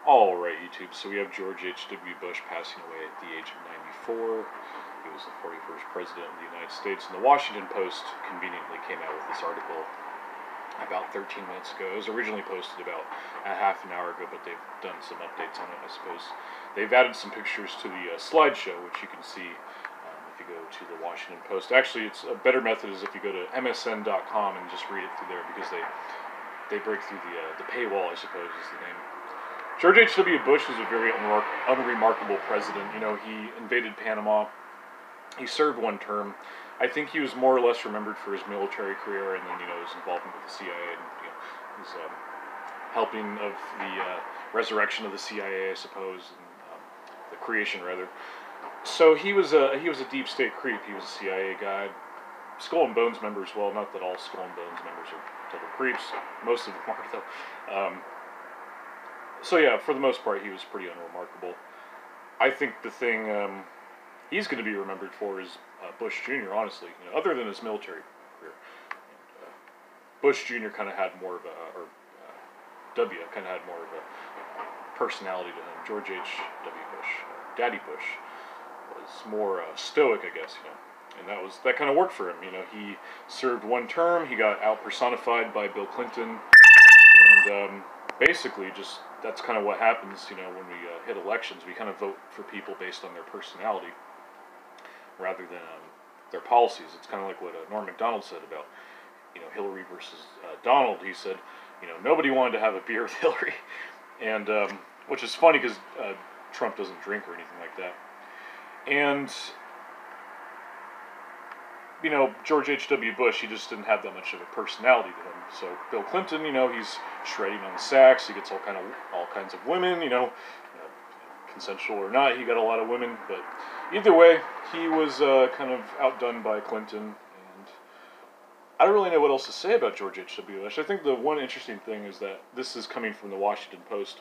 Alright, YouTube, so we have George H.W. Bush passing away at the age of 94. He was the 41st President of the United States, and the Washington Post conveniently came out with this article about 13 minutes ago. It was originally posted about a half an hour ago, but they've done some updates on it, I suppose. They've added some pictures to the slideshow, which you can see if you go to the Washington Post. Actually, it's a better method is if you go to msn.com and just read it through there, because they break through the paywall, I suppose is the name. George H.W. Bush was a very unremarkable president. You know, he invaded Panama. He served one term. I think he was more or less remembered for his military career, and then, you know, his involvement with the CIA and, you know, his helping of the resurrection of the CIA, I suppose, and the creation, rather. So he was a deep state creep. He was a CIA guy, Skull and Bones members. Well, not that all Skull and Bones members are total creeps. Most of them are, though. So yeah, for the most part, he was pretty unremarkable. I think the thing he's going to be remembered for is Bush Jr., honestly. You know, other than his military career. And, Bush Jr. kind of had more of a, or W kind of had more of a personality to him. George H.W. Bush, Daddy Bush, was more stoic, I guess, you know. And that kind of worked for him. You know, he served one term, he got out-personified by Bill Clinton, and basically just that's kind of what happens, you know, when we hit elections. We kind of vote for people based on their personality rather than their policies. It's kind of like what Norm Macdonald said about, you know, Hillary versus Donald. He said, you know, nobody wanted to have a beer with Hillary, and which is funny because Trump doesn't drink or anything like that. And you know, George H.W. Bush, he just didn't have that much of a personality to him. So Bill Clinton, you know, he's shredding on the sax. He gets all kinds of women, you know, consensual or not. He got a lot of women, but either way, he was kind of outdone by Clinton. And I don't really know what else to say about George H.W. Bush. I think the one interesting thing is that this is coming from the Washington Post.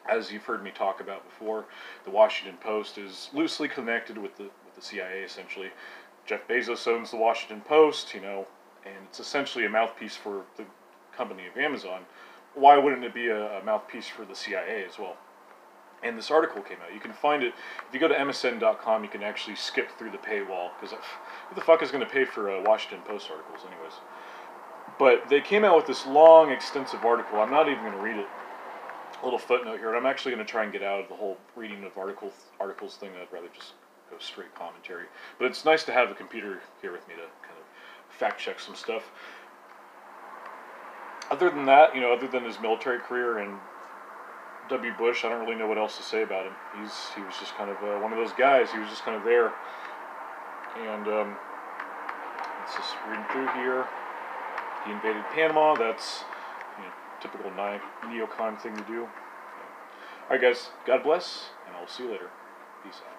As you've heard me talk about before, the Washington Post is loosely connected with the CIA, essentially. Jeff Bezos owns the Washington Post, you know, and it's essentially a mouthpiece for the company of Amazon. Why wouldn't it be a mouthpiece for the CIA as well? And this article came out. You can find it, if you go to msn.com, you can actually skip through the paywall, because who the fuck is going to pay for Washington Post articles anyways? But they came out with this long, extensive article. I'm not even going to read it. A little footnote here, and I'm actually going to try and get out of the whole reading of articles thing. I'd rather just go straight commentary. But it's nice to have a computer here with me to kind of fact check some stuff. Other than that, you know, other than his military career and W. Bush, I don't really know what else to say about him. He was just kind of one of those guys. He was just kind of there. And let's just read through here. He invaded Panama. That's, you know, typical neocon thing to do. Alright guys, God bless, and I'll see you later. Peace out.